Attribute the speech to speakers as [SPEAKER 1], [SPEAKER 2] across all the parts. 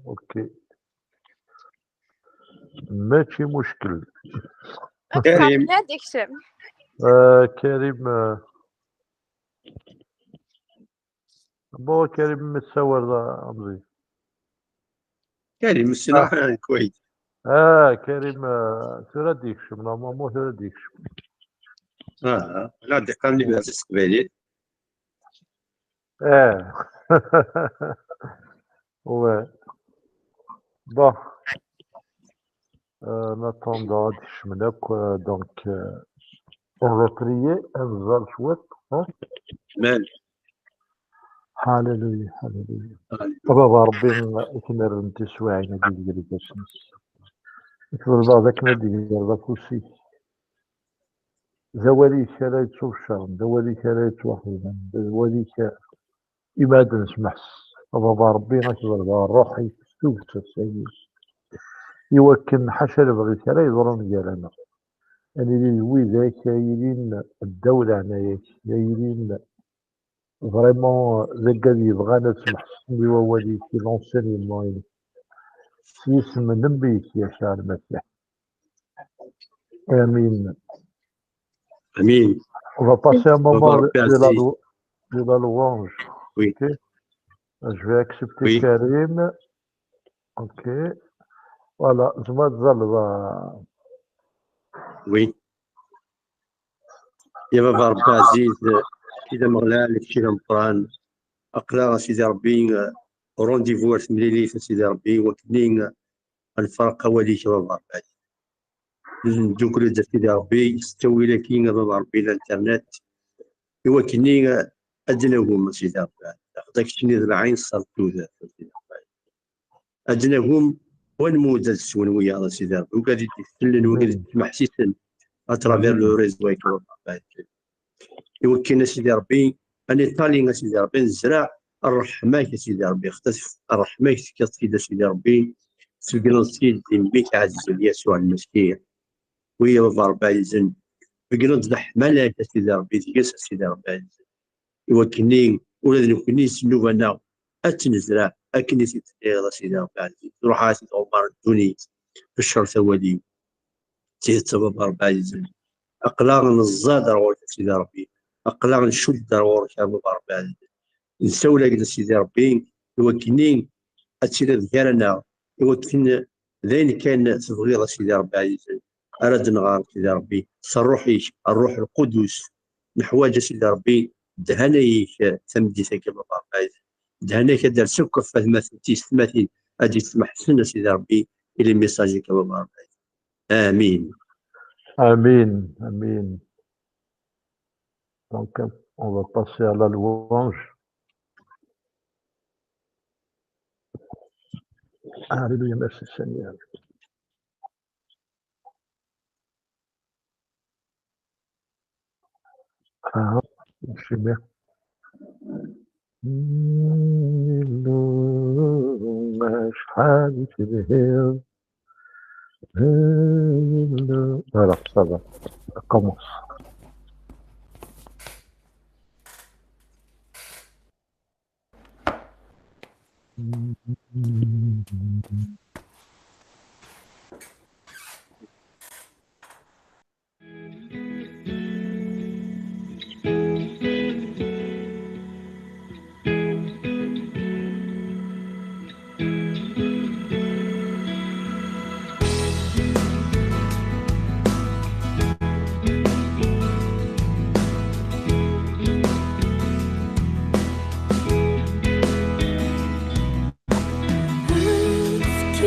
[SPEAKER 1] اوكي، ماشي مشكل.
[SPEAKER 2] كريم
[SPEAKER 3] هاديك شم.
[SPEAKER 1] كريم كريم متصور أمضي.
[SPEAKER 2] كريم الصراحة كويس.
[SPEAKER 1] كريم ثرى ديكشم نورمالمون ثرى ديكشم.
[SPEAKER 2] لا دقة ملي بها تستقبالي.
[SPEAKER 1] Ouais. Bon. En attendant, je me note donc on va prier, on va le chouette.
[SPEAKER 2] مال
[SPEAKER 1] هاليلويا هاليلويا. بابا ربي كنا نتي سواعينا ديال الشمس. يقول بعضك ما ديال كلشي. زوالي لا يتشوف الشرم، زوالي لا يتوحيدا، زوالي يبعد نسمحس. بابا ربي غتبرد روحي توبت السيد. يوكل حاشا لبغيت لا يضرون ديالنا. يعني اللي زوي ذاك يلين الدولة هنايا يلين فريمون ذاك اللي يبغانا تسمحسن لي ووالي في لونسينيمون سيسم نبيك يا شاع المسيح. امين.
[SPEAKER 2] امين.
[SPEAKER 1] On va passer un moment de la louange.
[SPEAKER 2] Oui.
[SPEAKER 1] Okay. Je vais accepter
[SPEAKER 2] Oui.
[SPEAKER 1] Karim. Ok. Voilà. Zma Zalva.
[SPEAKER 2] Oui. يا بابا ربي عزيز كذا مغلال كذا مقران أقلا سيدي ربي رونديفو مليلي سيدي ربي وكنين الفرق وليك يا بابا ربي دوكري سيدي ربي استوي لكين يا بابا ربي الانترنت وكنين أدناهم سيدي ربي داك الشيء العين صرتو ذا سيدي ربي أدناهم ونموذج سون ويا سيدي ربي وقاعد يتسلل وقاعد يسمح سيسن اترافير لو ريزو يا بابا يوكلنا سيدي ربي أني طالين سيدي ربي نزرع الرحمة يا سيدي ربي اختطف الرحمة كتصيد سيدي ربي سجل سيدي بيك عزيز يسوع المسيح ويا بابا ربي عزيزن بقينا نذبح ملاك سيدي ربي تقيس سيدي ربي عزيزن يوكلني ولاد نكوني سنوب أنا أتنزرع أكني سيدي ربي عزيز روح سيدي عمر الدوني في الشر ثوالي سيدي بابا ربي عزيزن أقلاغ نزاد روح سيدي ربي أقلاغ نشد روح يا بابا ربي عزيز نسولك سيدي ربي يوكلني أتسير ديالنا يوكلنا ذين كان تبغي سيدي ربي عزيز أراد نغار سيدي ربي صروحيش الروح القدس نحواج سيدي ربي دهنيك تمديتك يا بابا ربي عزيز دهنيك دار سكر فهمت تيستماتين أدي تسمح سنة سيدي ربي إلى ميساجك يا بابا ربي عزيز آمين.
[SPEAKER 1] Amen, amen. Donc, on va passer à la louange. Alléluia, merci Seigneur. Je suis bien. Voilà, ça va. Ça commence.
[SPEAKER 4] Ask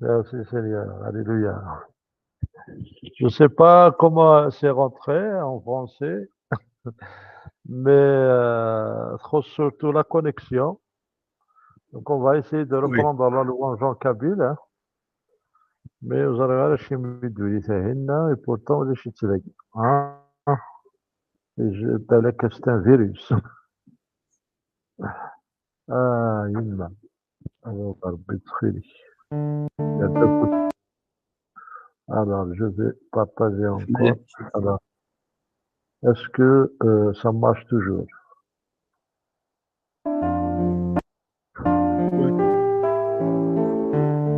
[SPEAKER 1] Merci Seigneur, alléluia. Je ne sais pas comment c'est rentré en français, mais surtout la connexion. Donc on va essayer de reprendre la louange en kabyle, hein. Mais vous allez voir, je et pourtant, je suis que c'est un virus. Ah, Yilma. Alors, je vais partager encore. Alors, est-ce que ça marche toujours?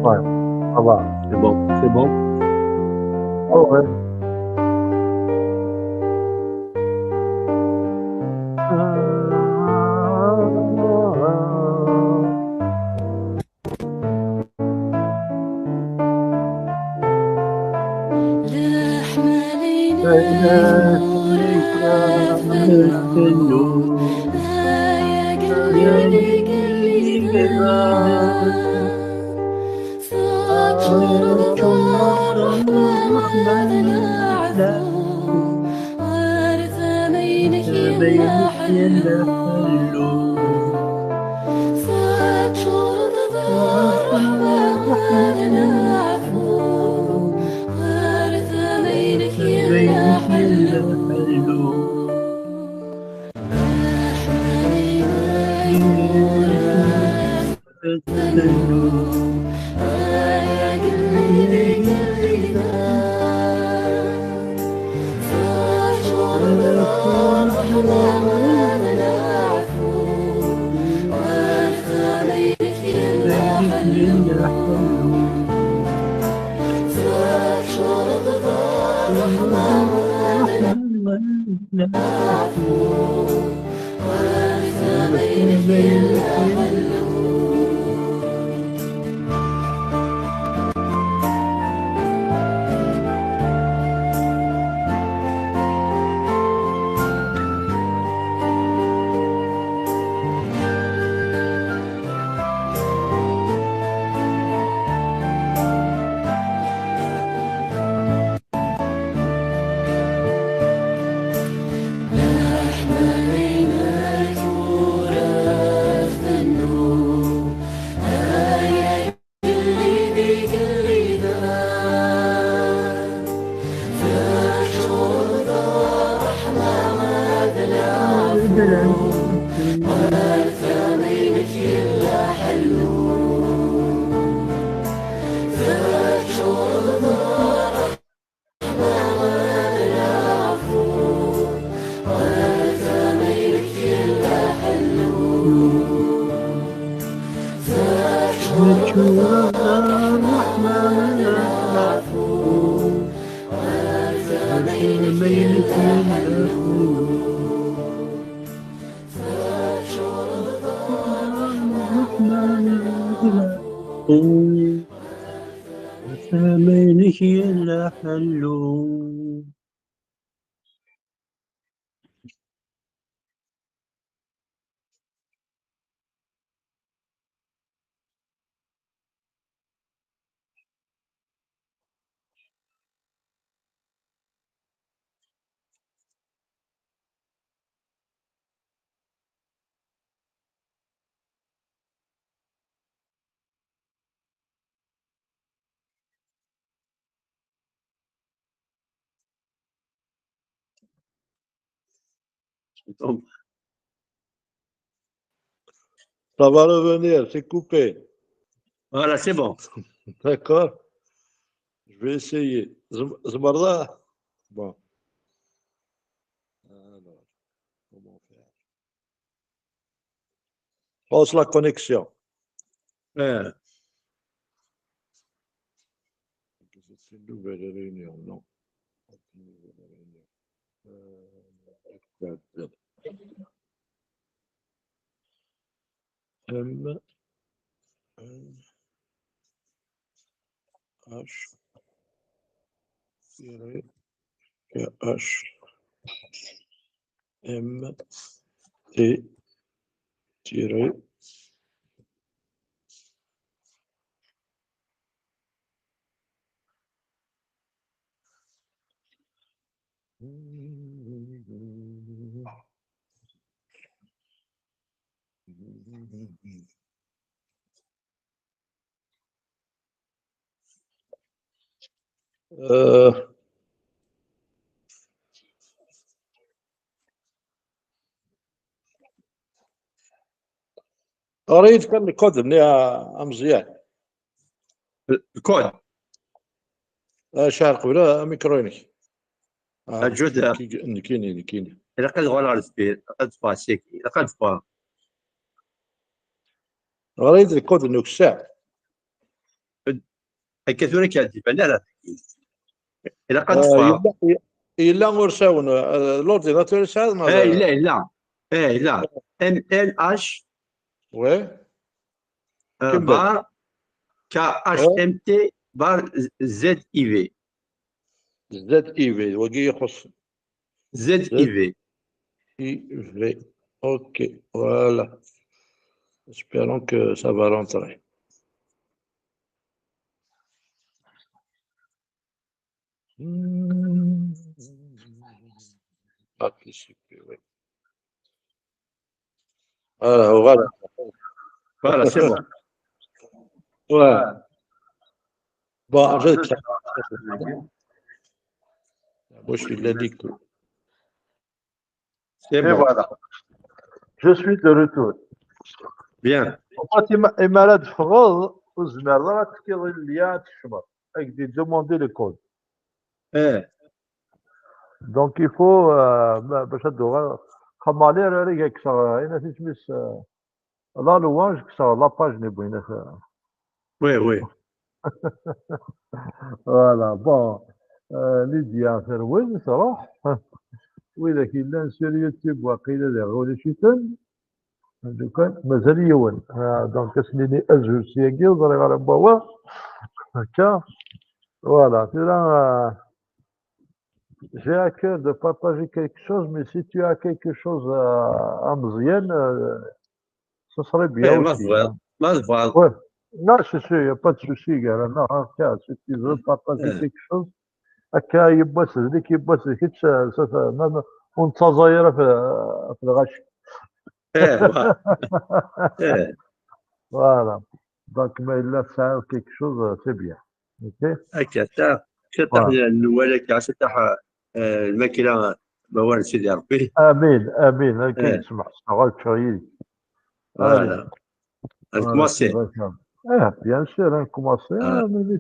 [SPEAKER 1] Ouais, ça va.
[SPEAKER 2] C'est bon, c'est bon.
[SPEAKER 1] Oh, ouais.
[SPEAKER 2] ثمينك يلا حلو.
[SPEAKER 1] Ça va revenir, c'est coupé.
[SPEAKER 2] Voilà, c'est bon.
[SPEAKER 1] D'accord. Je vais essayer. Zmarda. Bon. Alors, comment faire? Pose la connexion.
[SPEAKER 2] Euh,
[SPEAKER 1] C'est une nouvelle réunion, non. Une nouvelle réunion. M, H, H, M, T, tiré. قريت كان الكود يا مزيان.
[SPEAKER 2] الكود
[SPEAKER 1] شهر قبل ميكرونيك.
[SPEAKER 2] الجزء
[SPEAKER 1] كيني.
[SPEAKER 2] لقد غلط السبيل لقد فاسيك لقد فا
[SPEAKER 1] قريت الكود انه الساعه.
[SPEAKER 2] الكثير كاتب لا لقد فا
[SPEAKER 1] إلا غرساون l'ordinateur ساعه ما
[SPEAKER 2] اي لا لا اي لا ام ال اش
[SPEAKER 1] وي كمل.
[SPEAKER 2] بار كا اش ام تي بار زد اي في
[SPEAKER 1] زد اي في وقي يخص
[SPEAKER 2] زد اي في
[SPEAKER 1] اي في. اوكي voilà. Espérons que ça va rentrer. Participer, oui. Voilà.
[SPEAKER 2] فوالا سي بون
[SPEAKER 1] Ouais. Bon, en fait, moi, je suis de la DIC.
[SPEAKER 2] سي
[SPEAKER 1] Et
[SPEAKER 2] بون
[SPEAKER 1] voilà. Je suis de retour.
[SPEAKER 2] بيان
[SPEAKER 1] Et malade فغاض وزمر راه تكيض اللي تشمر. Avec demander le code.
[SPEAKER 2] ايه
[SPEAKER 1] Donc il faut باش هادو خمالي راه كسر هنا تسميس لا لوانج كسر لا باج اللي بغينا.
[SPEAKER 2] وي وي
[SPEAKER 1] فوالا بون ليديا فروز صراح وإذا كان سير يوتيوب واقيلا ذا غولي شيطان دوكا مازال يوان دونك اسنيني أزهر سياكي وضري على بوا هكا فوالا j'ai à cœur de partager quelque chose, mais si tu as quelque chose à Mziane, ça serait bien
[SPEAKER 2] ايه ما
[SPEAKER 1] aussi.
[SPEAKER 2] تبغى
[SPEAKER 1] Hein.
[SPEAKER 2] ما تبغى
[SPEAKER 1] Ouais. Non, il n'y a pas de souci, gars. Non, tiens, si tu veux partager
[SPEAKER 2] ايه
[SPEAKER 1] quelque chose, هكا يباس هذيك يباس هذيك ونتصايره في الغش.
[SPEAKER 2] ايه ايه
[SPEAKER 1] Voilà. Donc, mais là, ça quelque chose, c'est bien. Ok?
[SPEAKER 2] هكا شتاح
[SPEAKER 1] Voilà.
[SPEAKER 2] الوالد شتاح الماكينه موارد سيدي ربي.
[SPEAKER 1] Amin, Amin. Ok,
[SPEAKER 2] ايه
[SPEAKER 1] سمح شغال شوية. Allez.
[SPEAKER 2] فوالا
[SPEAKER 1] Voilà, tu
[SPEAKER 2] نكماسي.
[SPEAKER 1] vas faire. Bien sûr, hein, commencer, mais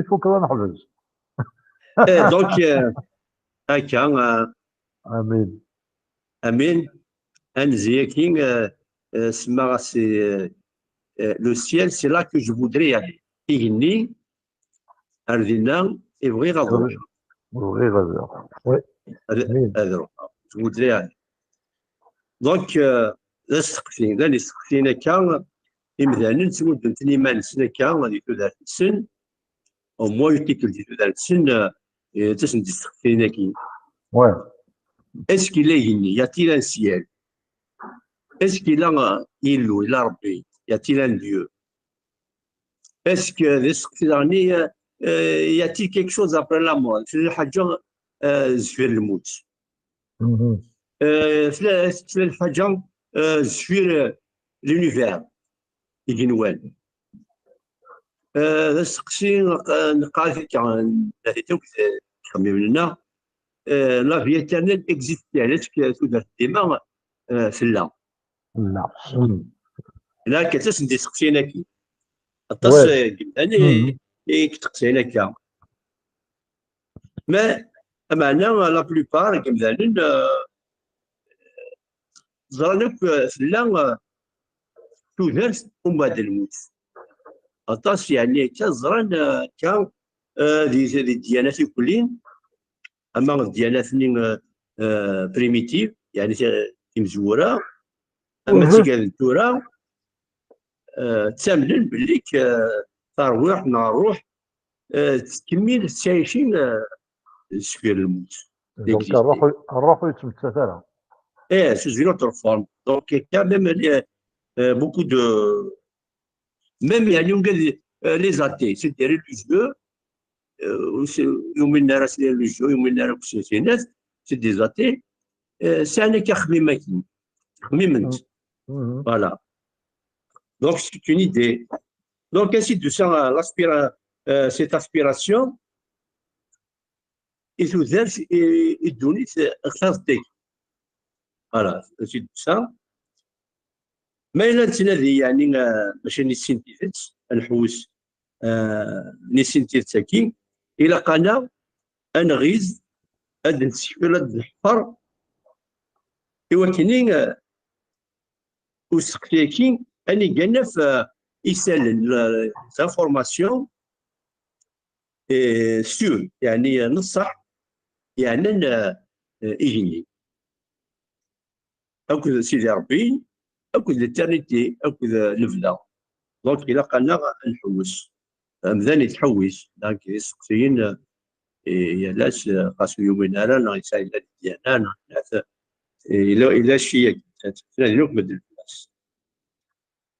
[SPEAKER 1] il faut que l'on حفظ.
[SPEAKER 2] ايه دونك هكا
[SPEAKER 1] Amin.
[SPEAKER 2] امين انزيكين سما سي لو سيال سي لا كو جو فودري يعني يغني اردينا يبغي غضروح
[SPEAKER 1] Oui, oui, Amin.
[SPEAKER 2] هذا روح جو فودري يعني دونك لا سقسين لا اللي سقسينا كان إمدانا تمدن تنيمان سنة كان غادي تودار السن أو موا يتيكل دي تودار السن تسن دي سقسينا كي
[SPEAKER 1] Ouais.
[SPEAKER 2] اسكي لا يغني ياتي لا سيال اسكي لا يلو إلا ربي ياتي لا ديو اسكو ذي سقسيني ياتي كيك شوز ابري لا مور في حاجة زفير الموت
[SPEAKER 1] Mhm.
[SPEAKER 2] في الحاجة زفير لونيفير يجنوان سقسي نقال فيك عن توك خممنا لا في انترنت اكزيستي علاش تودر ديما في لا
[SPEAKER 1] لا. Mhm.
[SPEAKER 2] لا كتاس ندي سقسينا كي اطاس
[SPEAKER 1] Ouais.
[SPEAKER 2] اني
[SPEAKER 1] Mhm.
[SPEAKER 2] كتقسينا كا ما معنا لا بلوبار كمثلا زرنا في لا تودر ومن بعد الموت اطاس يعني كزران كا دي الديانات كلين اما الديانات بريميتيف يعني مزوره اما
[SPEAKER 1] Mhm.
[SPEAKER 2] تيقال الدوره تامنن باللي تروح مع الروح تكمل تعيشين سفير الموت
[SPEAKER 1] Donc,
[SPEAKER 2] ديكزيستي
[SPEAKER 1] الروح يتمتع ثرى.
[SPEAKER 2] ايه سوز une autre forme donc quand même beaucoup de même يعني يمكن les athées c'est des religieux يومين ناس les religieux يومين ناس ناس c'est des athées سانا كخميمة خميمنت
[SPEAKER 1] Mhm.
[SPEAKER 2] voilà donc c'est une idée. Donc, ainsi de ça, cette aspiration, il nous aide et donne خلاص ديك voilà ainsi de ça. ما إلا نتنادي يعني باش نسينتيزيت نحوس نسينتيزيتاكي إلا قانا أنغيز هاد نسكر هاد الحفر إوا كاينين وسقتيكي أني قالنا في يسالن لافورماسيون سور يعني نصح يعني إيجيني أكد سيدي ربي أكد الترنيتي أكد الفلا دونك إلا قالنا نحوس مذان يتحوس دونك السقسيين يلاش خاصو يومين أنا يسعى إلى الديانة إلى شي تناديوك مد الفلاس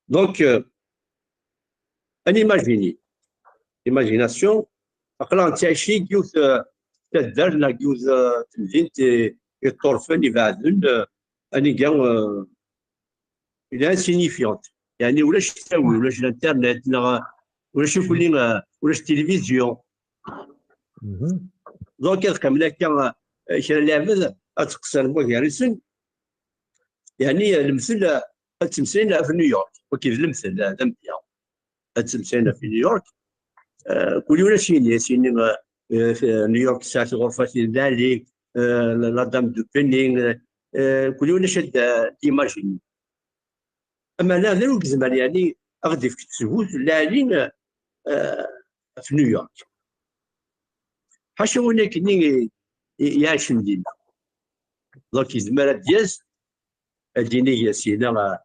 [SPEAKER 2] دونك أن إيماجيناسيون أقلا تعيشي كيوث تدار لا كيوث تمدين يطرفن يبعدن أني كاع إلى انسينيفيونت يعني ولاش تساوي ولاش الانترنت ولاش يكون ولاش التلفزيون
[SPEAKER 1] Mhm.
[SPEAKER 2] دونك كامل كان كان لعبه تقصر بوغاريسن يعني المثل تمثيل في نيويورك وكيف المثل هذا مزيان تمثيل في نيويورك كل ولا شيء في نيويورك ساعه غرفه البالي لا دام دو بينينغ كل ولا شد ايماجين اما لا لا زمان يعني اغدي في تسهوت لاعبين في نيويورك حاشا هناك يعيش مدينه دونك يزمر دياز اديني يا سينا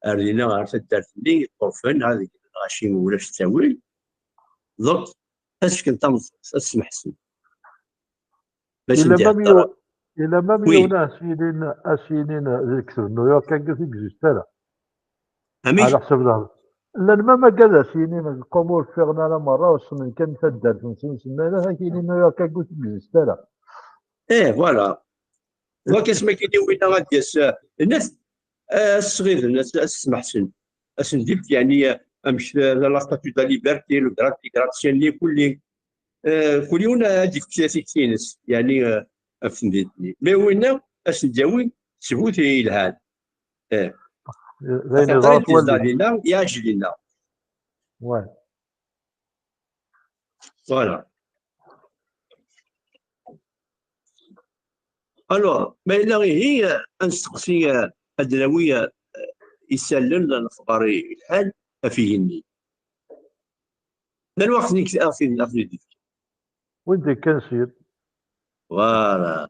[SPEAKER 2] ارينا غير تدارتني طرفن هذيك غاشي ولاش تاويل دونك اش كنت اسمح سي باش
[SPEAKER 1] إلا
[SPEAKER 2] ندي
[SPEAKER 1] ما
[SPEAKER 2] هضره
[SPEAKER 1] ميو إلا ما
[SPEAKER 2] وي
[SPEAKER 1] ميونا أسينين ذيك نيويورك كان كيزيستالا
[SPEAKER 2] اميش
[SPEAKER 1] على حسب الهضر. لأن ما كذا سينين القمور فيغنا لا مرة وصلنا كان تدار نسين سنة كاينين نيويورك كان كيزيستالا.
[SPEAKER 2] ايه فوالا دونك اسمع كي وين غادي الناس الصغير الناس اسمح سن اسنديك يعني امش لا ستاتيو دا ليبرتي لو غراتيسيون لي كل يوم هذيك سياسي كتينس يعني فهمتني مي وين اش نداوي ثبوتي الهاد
[SPEAKER 1] زين
[SPEAKER 2] خاطر
[SPEAKER 1] زعما
[SPEAKER 2] يتزا
[SPEAKER 1] تولي.
[SPEAKER 2] لينا يعجل لينا
[SPEAKER 1] واه.
[SPEAKER 2] فوالا الوغ ما الا غير هي نسقسي الدراويه يسلم الفقري الحال فيهني من الوقت اللي في
[SPEAKER 1] وين ديك كنسير.
[SPEAKER 2] فوالا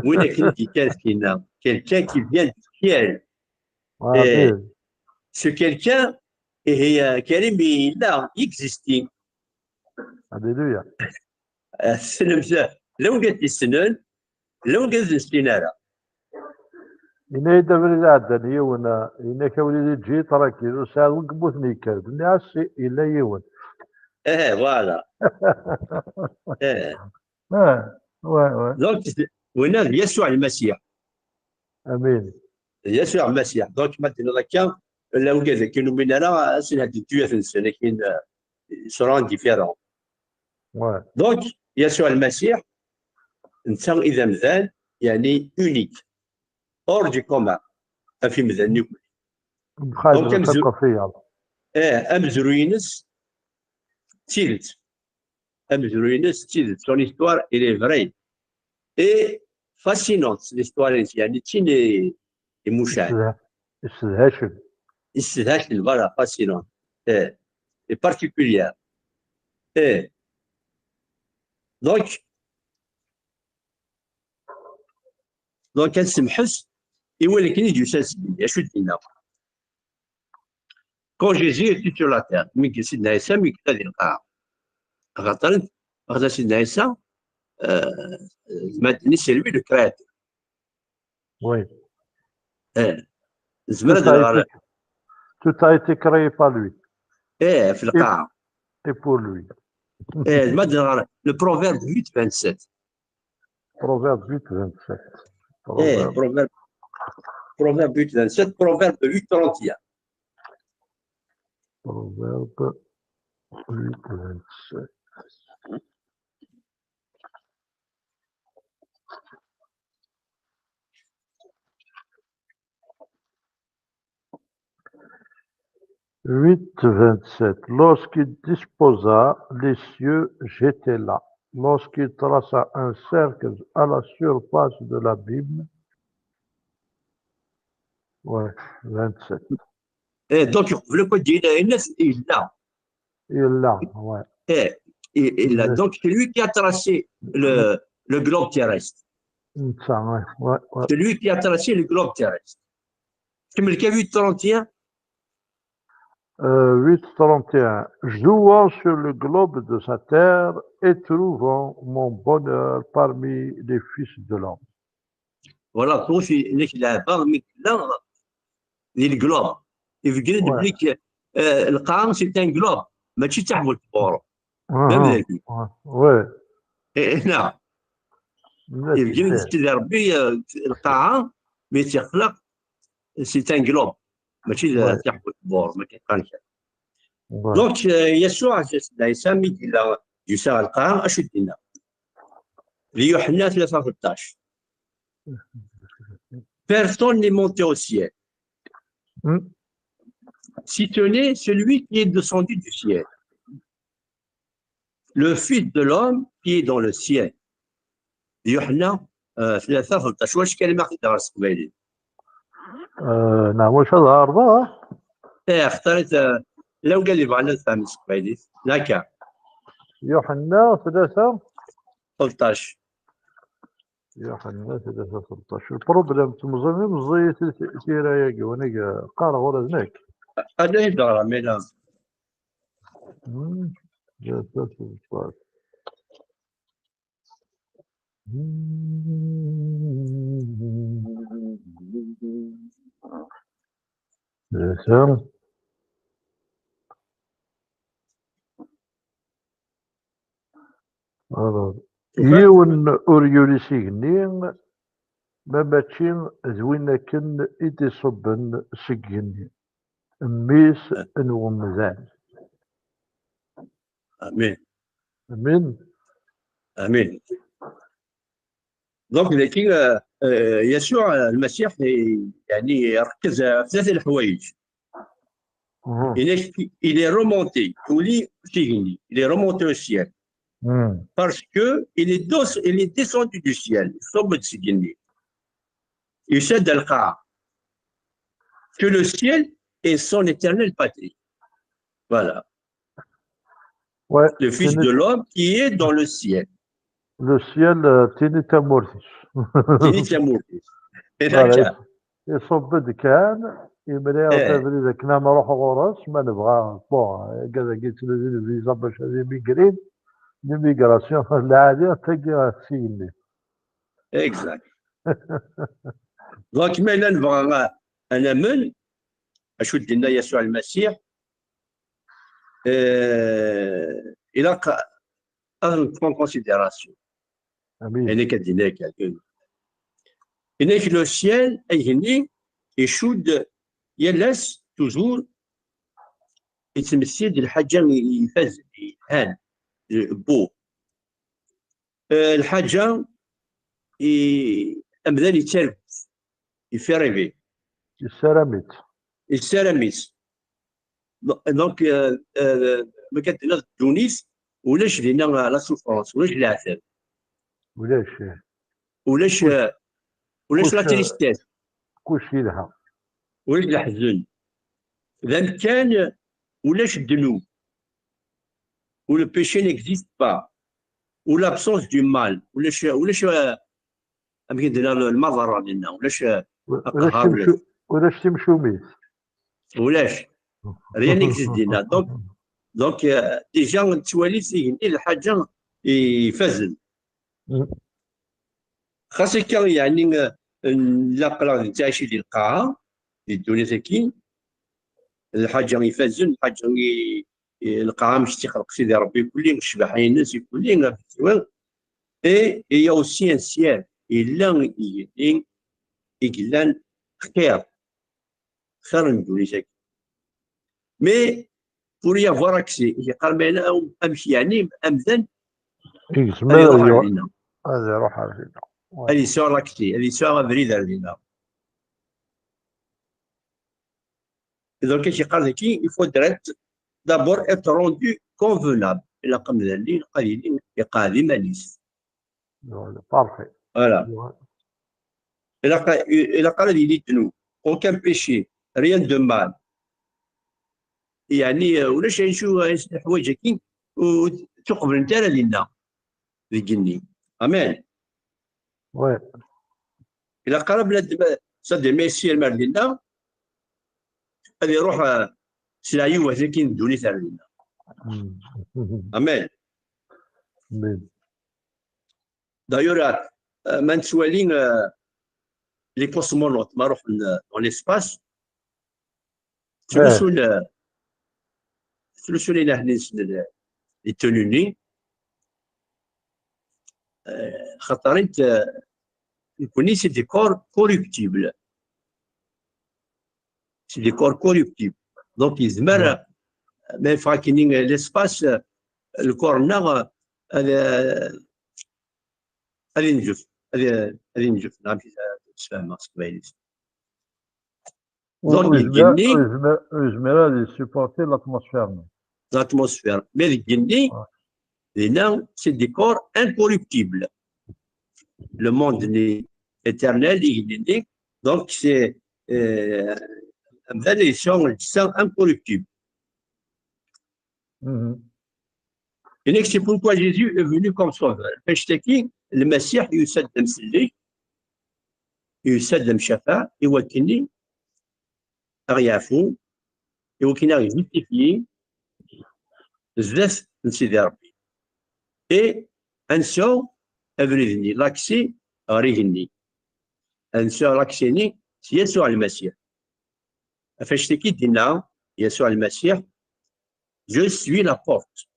[SPEAKER 2] وين كنتي كانت فينا quelqu'un qui vient du ciel et
[SPEAKER 1] عارفين.
[SPEAKER 2] ce quelqu'un هي كلمة لا يكزيستي
[SPEAKER 1] هللويا.
[SPEAKER 2] السلم لو قلت السنن لو قلت السنارة
[SPEAKER 1] إنا يدبر عدن يون إنا كولي جي تراكي وسال وقبوثني كرد الناس إلا يون.
[SPEAKER 2] فوالا
[SPEAKER 1] واه واه.
[SPEAKER 2] دونك وين يسوع المسيح
[SPEAKER 1] أمين.
[SPEAKER 2] يسوع المسيح دونك مثلا كان لو قلت كانوا من هنا سنة الدوية لكن سران ديفيرون
[SPEAKER 1] واه.
[SPEAKER 2] دونك يسوع المسيح انسان اذا مازال يعني اونيك اور دي كومان في مازال نيكول دونك
[SPEAKER 1] مخادمة ثقافية.
[SPEAKER 2] امزروينس تيلت امزروينس تيلت سون هيستوار الي فري اي فاسينونت ليستوار يعني تيني مشاهد
[SPEAKER 1] استدهاشن.
[SPEAKER 2] استدهاش فوالا فاسينونت اي بارتيكولير اي دونك كنسمحس يولي يجي ساسبي اشو دينا كون جيزي était sur la terre ملي سيدنا عيسى ملي كدا هذه القاعه خاطر سيدنا عيسى زعما سي لوي لو كرياتور
[SPEAKER 1] Oui.
[SPEAKER 2] زعما هذا
[SPEAKER 1] Tout a été créé par lui
[SPEAKER 2] في
[SPEAKER 1] et,
[SPEAKER 2] القاعه
[SPEAKER 1] et pour lui.
[SPEAKER 2] زعما لو بروفيرب 8 27
[SPEAKER 1] Proverbe 8, 27. Proverbe.
[SPEAKER 2] بروفيرب 8 27 بروفيرب 8 31
[SPEAKER 1] Proverbe 8, 27. Huit, 27. Lorsqu'il disposa les cieux, j'étais là. Lorsqu'il traça un cercle à la surface de l'abîme. Ouais, 27.
[SPEAKER 2] دونك قبل كون دينا الناس لا
[SPEAKER 1] Il l'a, ouais.
[SPEAKER 2] الا دونك c'est lui qui a tracé le globe terrestre
[SPEAKER 1] Ça, ouais, ouais, ouais.
[SPEAKER 2] c'est lui qui a tracé le globe terrestre كمل كا 8 31
[SPEAKER 1] 8, 31. Jouant sur le globe de sa terre et trouvant mon bonheur parmi les fils de l'homme.
[SPEAKER 2] فوالا توفي انك لعبه مي لا ديال الجلوب يفكر
[SPEAKER 1] Ouais.
[SPEAKER 2] بليك القاع سي ان جلوب ماشي تاع البورو فهمت
[SPEAKER 1] Ouais,
[SPEAKER 2] ذاك
[SPEAKER 1] ouais.
[SPEAKER 2] هنا
[SPEAKER 1] لا
[SPEAKER 2] يفكر
[SPEAKER 1] تستاهل.
[SPEAKER 2] سيدي ربي القاعه مي تخلق سي ان جلوب ماشي
[SPEAKER 1] Ouais,
[SPEAKER 2] تاع البورو ما كيبقاش
[SPEAKER 1] ouais.
[SPEAKER 2] دونك يسوع عيسى مي دير يسوع القاع اش دينا ليوحنا 13 personne n'est monté au ciel si tenait celui qui est descendu du ciel le fils de l'homme qui est dans le ciel يوحنا 13 واش كلمه خدها قبيلي
[SPEAKER 1] نعم واش هذا عرضه.
[SPEAKER 2] اختارت لو قال لي بغينا نفهم قبيلي هكا
[SPEAKER 1] يوحنا 3
[SPEAKER 2] 13
[SPEAKER 1] يا حنا 13 البروبليم تمزن مزيت تيرايا وانا قارا ولا هناك.
[SPEAKER 2] هذا يدرى ميلا.
[SPEAKER 1] 13. سام يون اوريوليسيغني ما ماشي زوين كن إيدي صبن سجن ميس نغمزان
[SPEAKER 2] امين
[SPEAKER 1] من
[SPEAKER 2] امين. دونك لكن يسوع المسيح يعني يركز على ثلاث الحوايج. Il est remonté, il est remonté au ciel parce que il est descendu du ciel. Il sait que le ciel est son éternelle patrie. Voilà.
[SPEAKER 1] Ouais,
[SPEAKER 2] le Fils de l'homme qui est dans le ciel.
[SPEAKER 1] Le ciel, تيني تمورتش.
[SPEAKER 2] تيني تمورتش.
[SPEAKER 1] يصب كان يملي تبريد كنا نروح غورس ما نبغى بون كذا قلت له الفيزا باش هذه ميغرين ليميغراسيون العادية تلقى سيني.
[SPEAKER 2] اكزاكت. دونك ما الا نبغى انا من اشد لنا يسوع المسيح الى prendre en considération. يعني كدينا كالكون هناك لو سيال اي هني يشود يلاس توجور يتمثل الحاجه يفاز هان بو الحاجه امدان يتسرب يفريفي السيراميس دونك ما كتنا تونس ولاش لينا لا سوفرونس ولاش العذاب ولاش لا تريستيس
[SPEAKER 1] كلشي لها
[SPEAKER 2] ولاش الحزن اذا كان ولاش الذنوب و لو بيشي نيكزيست با و لابسونس دو مال ولاش عندنا المضره ديالنا
[SPEAKER 1] ولاش تمشوميس
[SPEAKER 2] ولاش ريان نيكزيست ديالنا دونك ديجا نتوالي سيغني الحاجه يفزن خاصك يعني لا قرا نتعيشي ديال القاعه الدنيا ساكين الحاجه يفزن الحاجه القاعه مش تخلق سيدي ربي كلي الشبح الناس كلي اي هي اوسي ان سيال الا يقلان خير من دوني ساكين مي pour y avoir accès قال ما انا امشي يعني امذن هذه روح علينا
[SPEAKER 1] هذه روح علينا
[SPEAKER 2] هذه سوا لاكتي هذه سوا بريد علينا donc قال لك il faudrait d'abord être rendu convenable الى قم ذلي قليلين يقاضي ماليس
[SPEAKER 1] بارفي
[SPEAKER 2] فوالا الى قال لي ديتنو aucun péché rien de mal يعني ولاش نشوف الحوايج كي وتقبل انت لنا الجني امان
[SPEAKER 1] وي
[SPEAKER 2] الى قال بلاد صدق ما يسير مال لنا هذه يروح سلايو لكن دوني ثار لنا امان دايور ما نتوالين لي كوسمونوت ما روح اون اسباس سوليسيون الى هنيس لي تونوني خاطر انت يكوني سي دي كور كوريبتيبل سي دي كور كوريبتيبل دونك يزمر ما فاكينين ليسباس الكورنا هذا نجف هذا نجف نعم تفهم سبايليس دونك الجني
[SPEAKER 1] يزمر يسيبورتي
[SPEAKER 2] l'atmosphère mais الجني هنا سي دي كور انكوريبتيبل le monde éternel il donc c'est ils sont incorruptibles Et c'est pourquoi Jésus est venu comme sauveur. فاشتكي المسيح يسد مسلي يسد مشفى يوكلني أغيافو يوكلني أغيفيفي بزاف من سيدي ربي. إي أنسو أبريدني لاكسي غريهني أنسو لاكسيني يسوع المسيح. فاشتكي دينا يسوع المسيح Je suis la porte.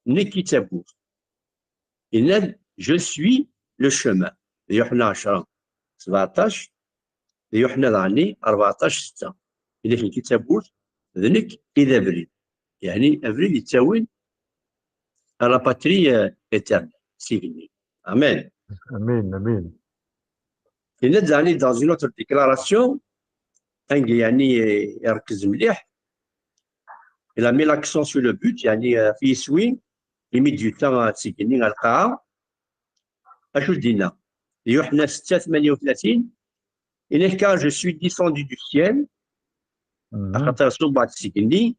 [SPEAKER 2] نكتبوه. إن je suis le chemin. يوحنا 10 17 يوحنا العني 14 6. إذا في الكتابوت ذنك إذا بريد يعني أبريد يتساوي على باتري إترن سيغني. أمين.
[SPEAKER 1] امين امين.
[SPEAKER 2] إن يعني dans une autre déclaration يعني يركز مليح. Il a mis l'accent sur le but يعني في يسوي يمد du temps سيغني على القاعة. أشو دينا يوحنا 6 38 إن car je suis descendu du ciel خاطر صوب سيغني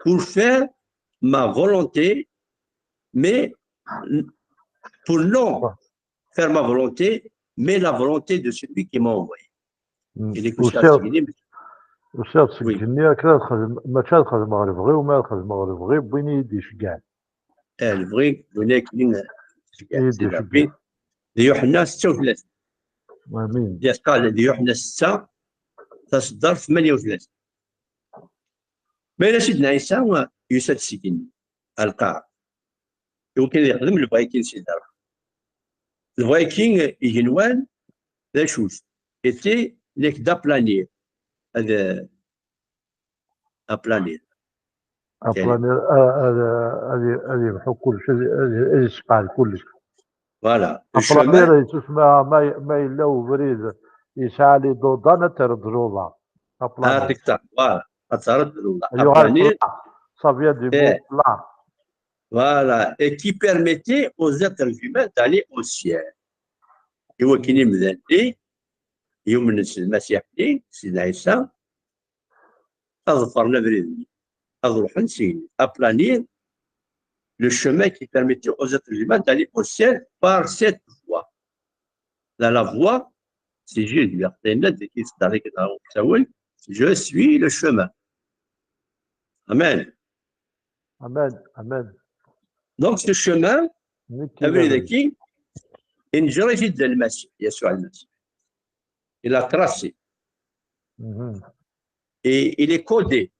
[SPEAKER 2] pour faire ma volonté, mais pour non faire ma volonté, mais la volonté de celui qui m'a envoyé.
[SPEAKER 1] وسير سكني هكذا تخدم ما تخدم غير بغي وما تخدم غير بغي بوين يديش كاع.
[SPEAKER 2] البغي هناك من
[SPEAKER 1] يديش كاع.
[SPEAKER 2] يوحنا 36.
[SPEAKER 1] امين.
[SPEAKER 2] قال يوحنا 6 تصدر 38. بين سيدنا عيسى يسد سكني القاع. وكان يخدم الفايكين سيدنا الفايكين يجنوان لا شوز était ليك دابلانير هذا ابلانير
[SPEAKER 1] هذه محو كل شيء هذه يسقع كلش.
[SPEAKER 2] فوالا
[SPEAKER 1] ابلانير تسمى ما الا وبريد يسعى لي دودانه ترد روضه ابلانير
[SPEAKER 2] تقطع فوالا ترد روضه
[SPEAKER 1] ابلانير صافيه دي بوطلا.
[SPEAKER 2] Voilà, et qui permettait aux êtres humains d'aller au ciel. هو كي نمذن لي يوم المسيح لي سيدنا عيسى أظفرنا بريدني أظروح نسيني أبلانير le chemin qui permettait aux êtres humains d'aller au ciel par cette voie. Là, la voie, c'est Jésus. Je suis le chemin. Amen.
[SPEAKER 1] Amen. Amen.
[SPEAKER 2] Donc, ce chemin, il a tracé. Et il est codé.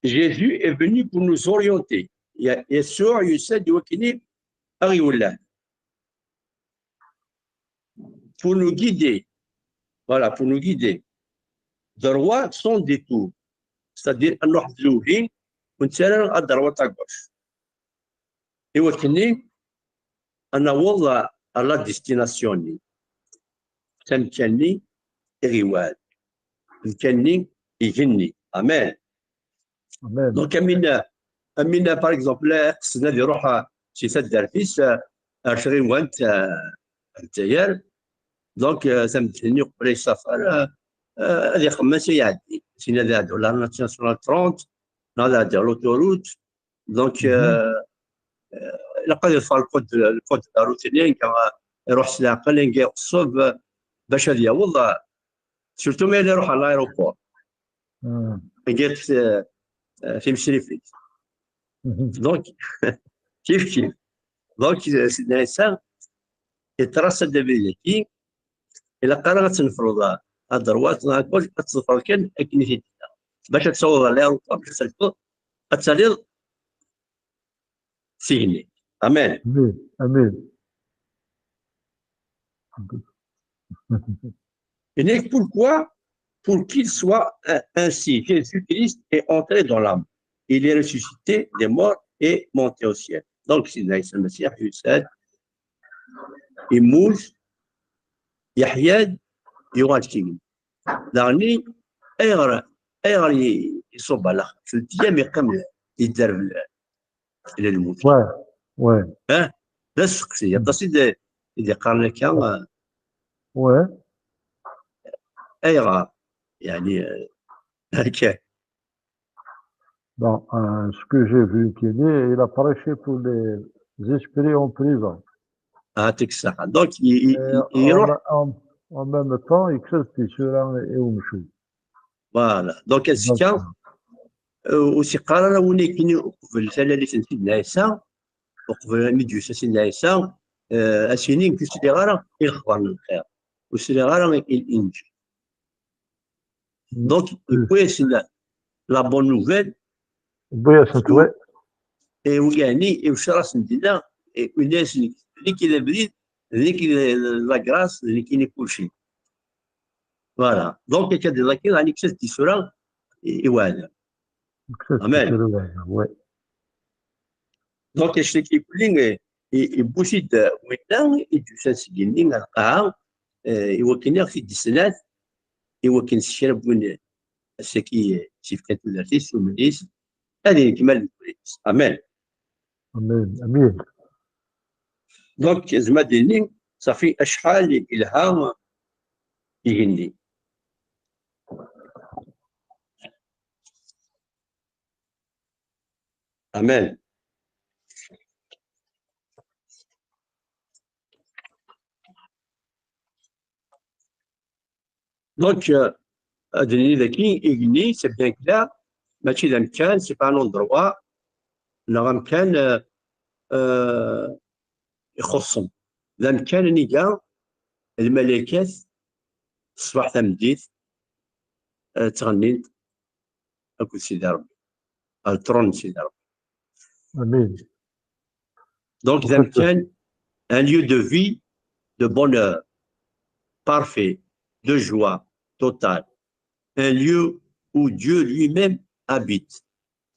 [SPEAKER 2] Jésus est venu pour nous orienter. Pour nous guider. Voilà, pour nous guider. Droit sans détour. C'est-à-dire, أنا وضع على ديستيناسيوني تمكنني ريواد تمكنني يجني. أمان. دونك أمينا باغ اكزومبل خصنا يروح شي سد درفيس 20 وانت الجزائر دونك تمكنني قبل السفر هذه خمس يعدي سينا هذا ولا ناسيونال 30 هذا ديال لوتوروت دونك لقد يدفع الكود روتيني يروح سلاقه لين يقصب باش هذه والله سورتو ملي يروح على الايروبور قلت في مشرفي دونك كيف دونك سيدنا عيسى يترصد بيديكي الى قررت نفرض الدروات ناكل تصفر كان اكني باش تصور على الايروبور باش تسلكو تصلي سيني. Amen.
[SPEAKER 1] Amen.
[SPEAKER 2] Et pourquoi? Pour qu'il soit ainsi, Jésus-Christ est entré dans l'âme. Il est ressuscité des morts et monté au ciel. Donc, c'est le Messie, il mouche, Yahyad, Yorakim. Dernier, يصب على في الأيام يقام يدرب للموت.
[SPEAKER 1] Ouais.
[SPEAKER 2] لا السقسيه تصيد إذا قارنا كان أي غار يعني هكا
[SPEAKER 1] Bon, ce que j'ai vu qu'il est, il a prêché pour les esprits en prison.
[SPEAKER 2] يعطيك الصحة. دونك
[SPEAKER 1] Et
[SPEAKER 2] يروح.
[SPEAKER 1] en même temps, il crée sur et Oumchou.
[SPEAKER 2] فوالا دونك
[SPEAKER 1] Donc,
[SPEAKER 2] السكة وسيقارن وين كاين قبل سلالة سيدنا عيسى وقبل ميديوس سيدنا عيسى اسينين كيسيدي غارة الخبر من الخير وسيدي غارة الانجيل. دونك يكويس لا بون نوفيل
[SPEAKER 1] Bouya Santoué,
[SPEAKER 2] ويعني وشراس ندينا الناس اللي كاين بريد اللي كاين لا كراس اللي كاين كلشي. فوالا دونك كادير لكن راني كتبت دي سورة يوالد. امان.
[SPEAKER 1] ouais.
[SPEAKER 2] دونك اش اللي كيقول لي يبوسيد وينا يدوسان سجلني القاعة يوكلني في الدسنات يوكل الشرب وين السكي سيفكات الارتيس ومنيس هذه كمال البوليس. امان.
[SPEAKER 1] Amin.
[SPEAKER 2] دونك زعما ديني صافي اشحال الالهام يجيني. امان. دونك ادري ذاكي يجيني سي بيان كلا ماشي ذا مكان سي با نون دروا لا مكان يخصم ذا مكان نيجا الملائكات الصباح تمديت تغنيت اكل سيدي ربي الترون سيدي ربي.
[SPEAKER 1] Amin.
[SPEAKER 2] دونك ذا مكان ان lieu de vie, de bonheur parfait, de joie totale, un lieu où Dieu lui-même habite.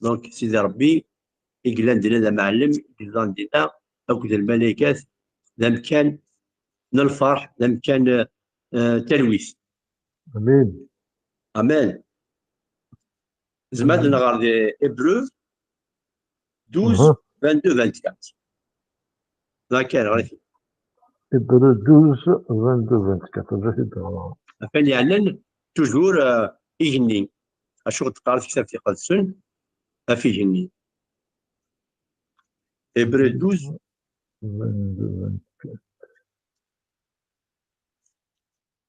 [SPEAKER 2] دونك سيدي ربي يقول عندنا ذا معلم يقول عندنا اكل الملائكات ذا مكان من الفرح ذا مكان تلويث.
[SPEAKER 1] Amin.
[SPEAKER 2] امان. زعما نغار هبرو 12 22 24 ذاكر غير
[SPEAKER 1] Hébreu 12, 22, 24. Je sais pas.
[SPEAKER 2] كان يعلن توجور يجني اشو تقرا في كتاب القدسون في جني هبرو 12.
[SPEAKER 1] 22, 24.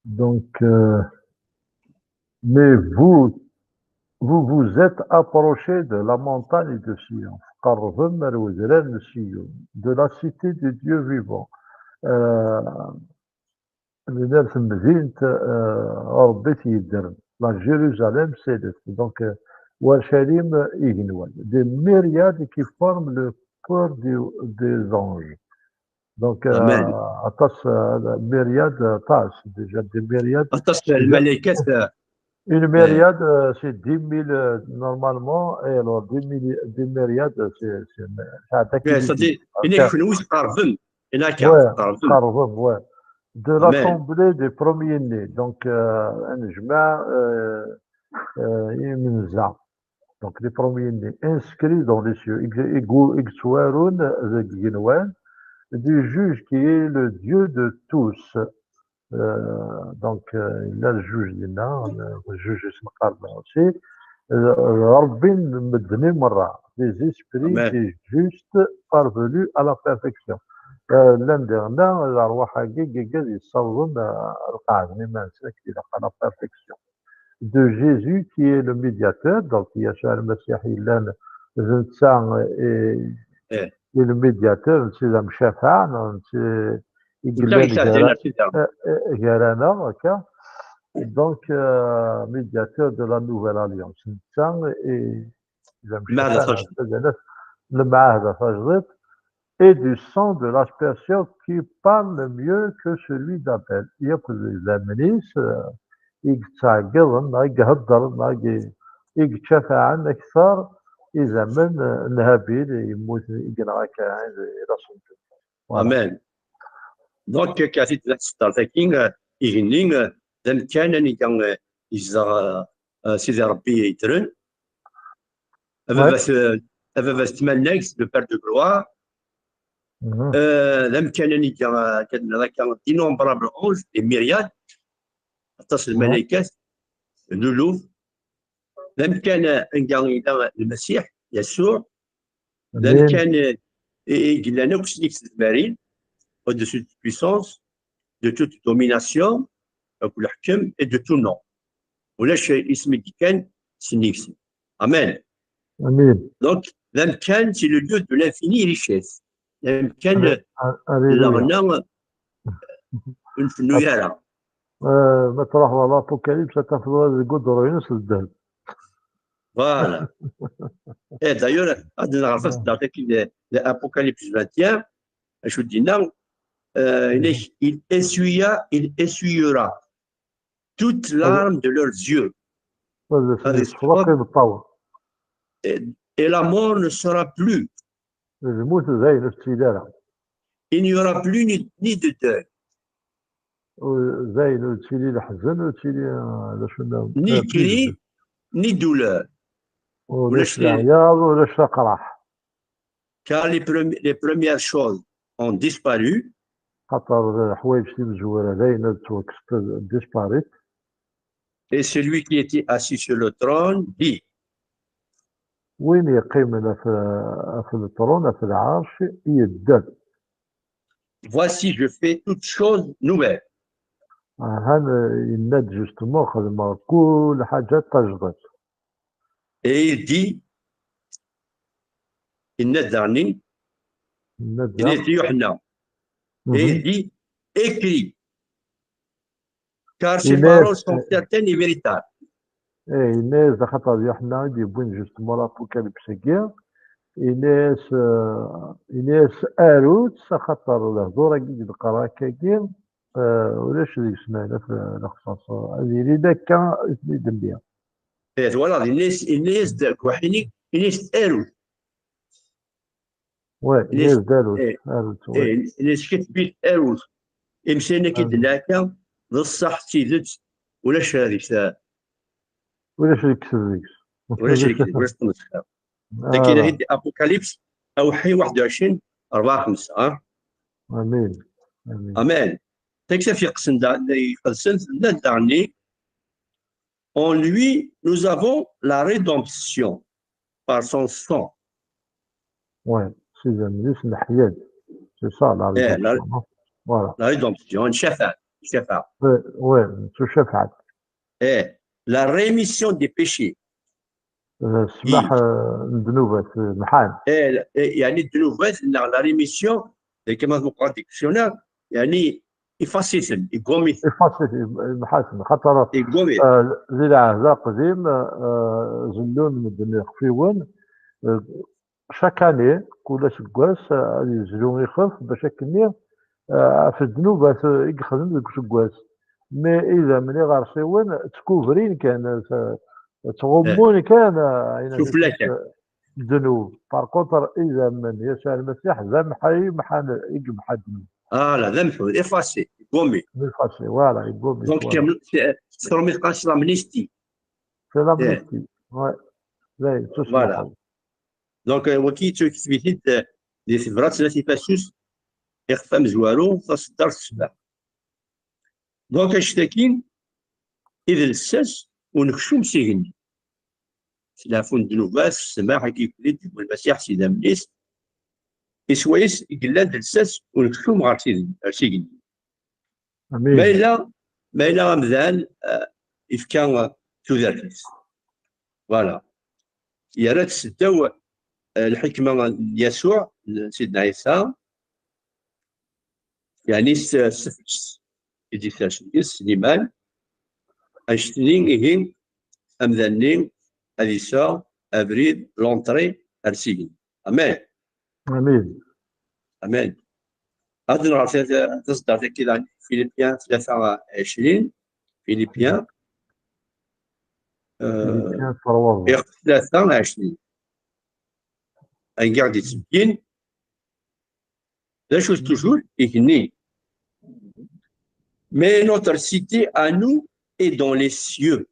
[SPEAKER 1] Donc, mais vous êtes approchés de la montagne de Sion, de la cité de Dieu vivant. لناس مدينة ربي تيدرن لا جيروزاليم سيليست دونك اورشليم يغنوال دي ميرياد كي فورم لو كور دي زونج دونك
[SPEAKER 2] امان.
[SPEAKER 1] عطاس ميرياد طاس ديجا دي ميرياد
[SPEAKER 2] اتصل الملائكات
[SPEAKER 1] une myriade c'est 10 000 normalement et alors 10 myriades c'est attaqué
[SPEAKER 2] صديق هنا كيفنوش قربن هنا
[SPEAKER 1] ouais
[SPEAKER 2] قربن.
[SPEAKER 1] قربهم ouais de
[SPEAKER 2] امان.
[SPEAKER 1] l'assemblée des premiers-nés. Donc, un immensa. Donc, les premiers-nés inscrits dans les cieux. Ixouaroun, du juge qui est le Dieu de tous. Donc, il a le juge d'Ina, le juge Ismaël aussi. Rabbin Medni Mara, des esprits des justes parvenus à la perfection. l'un dernier, الأرواح قاعد يصوم القاعدة ما نساك à la perfection de Jésus qui est le médiateur, donc Yachar al-Masih il est le médiateur, c'est le Shafa, c'est donc médiateur de la nouvelle alliance. Et le Mahad et du sang de l'aspersion qui parle mieux que celui d'Abel. Il y a des amis, يتعقل يهضر يتشافى اكثر اذا من الهابيل يموت يقرا كاين راسهم.
[SPEAKER 2] امان. دونك كاتي ستارتاكين يغني ذا كان كان يجزا سيدي ربي يترن بس تمناكس لو بير دو غلوار ذا كان كان دينومبرابل اونج دي ميرياد تصل الملائكات لولوف لم كان نلقى إلى المسيح يسوع لم
[SPEAKER 1] امين
[SPEAKER 2] كان يقول لنا كش ديك التمارين au-dessus de puissance de toute domination كل حكم et de tout nom ولاش اسم اللي كان سنيكسي amen.
[SPEAKER 1] امين
[SPEAKER 2] Donc l'Amkan c'est le lieu de l'infini richesse. l'Amkan
[SPEAKER 1] هللويا.
[SPEAKER 2] الغنى الفنويرة.
[SPEAKER 1] ما تروح لابوكاليبس تاخذ القدر ينس الذهب.
[SPEAKER 2] Voilà. Et d'ailleurs, dans l'Apocalypse 21, je dis non, il essuiera toute larme de leurs yeux.
[SPEAKER 1] تفرقي بالطاوة.
[SPEAKER 2] Et la mort ne sera plus.
[SPEAKER 1] الموت زين السيدارة.
[SPEAKER 2] Il n'y aura plus ni de deuil.
[SPEAKER 1] زين تشيلي الحزن وتشيلي
[SPEAKER 2] ni cri, ni douleur.
[SPEAKER 1] ولاش العياط ولاش القراح.
[SPEAKER 2] Car les premières choses ont disparu.
[SPEAKER 1] خاطر حوايج اللي مزوره زين ديسباريت.
[SPEAKER 2] Et celui qui était assis sur le trône dit.
[SPEAKER 1] وين يقيم في الطرون في العرش يدل.
[SPEAKER 2] Voici je fais toutes choses nouvelles.
[SPEAKER 1] هذا يناد جوستمون خدمة كل حاجة تجدد.
[SPEAKER 2] Et il dit, il n'est dernier, il est Yohana. Et il dit, écris, car ces paroles sont certaines et véritables.
[SPEAKER 1] ايه الناس خاطر يوحنا يبون جوستمون لابوكاليبس كاع الناس اروت خاطر الهضور كي القرا كاع ولاش اللي سمعنا في الاختصاص هذه اللي داكا يدم بها.
[SPEAKER 2] Et voilà, الناس كوحيني الناس اروت.
[SPEAKER 1] وي الناس داروت
[SPEAKER 2] الناس كتبيت اروت. مشينا كيدناكا بصح تيدت ولاش هذيك
[SPEAKER 1] ولاش يكسب
[SPEAKER 2] ولاش يكسب ولاش تنسخ. لكن هذه ابوكاليبس او حي 21 4 5
[SPEAKER 1] امين
[SPEAKER 2] امين. تكشف يقسم يقسم dernier. En lui nous avons la rédemption par son sang.
[SPEAKER 1] Ouais, c'est la حياة. C'est ça la rédemption. Voilà.
[SPEAKER 2] La rédemption, شفاعة.
[SPEAKER 1] Ouais, شفاعة.
[SPEAKER 2] Et la rémission des péchés.
[SPEAKER 1] سماح الذنوبات محال.
[SPEAKER 2] يعني الذنوبات la rémission كما نقول ديكسيونير يعني يفاسيسن يقومي.
[SPEAKER 1] محاسن خاطر ذي العهد القديم زلون مدن يخفيون شاك اني كل سكواس يزلون يخف باش كني في الذنوب يخدم ذوك سكواس. مي اذا ملي غارسيون تكوفرين كان تغمون كان
[SPEAKER 2] شوف لك
[SPEAKER 1] الذنوب. باركونتر اذا من يسوع المسيح ذبحي محل يقمح الذنوب.
[SPEAKER 2] لا ذبحوا افاسي يقومي.
[SPEAKER 1] افاسي فوالا يقومي.
[SPEAKER 2] دونك تسرمي قاش لامنيستي.
[SPEAKER 1] سي لامنيستي. وي زي
[SPEAKER 2] فوالا. دونك وكي تثبيت دي سيفرات التي فاسوس يخفى مزوالو تصدر الصباح. دونك اشتكين اذا الساس ونخشو مسيغني سلافون الذنوبات السماح كيف والمسيح سيدا مليس يسويس يقلاد الساس ونخشو مع سيغني. ما إلا مذان إفكان تودركس. فوالا يا ريت تسداو الحكمة يسوع سيدنا عيسى يعني سفلس يدي ثاشنيس سليمان أشتنين إهين أمذنين أليسا أبريد لونتري أرسيين. أمان أمان. هذا نعرف تصدر كذا فيليبيان 23 فيليبيان 23 نقعد يتسبين لا chose toujours إغني. Mais notre cité à nous est dans les cieux.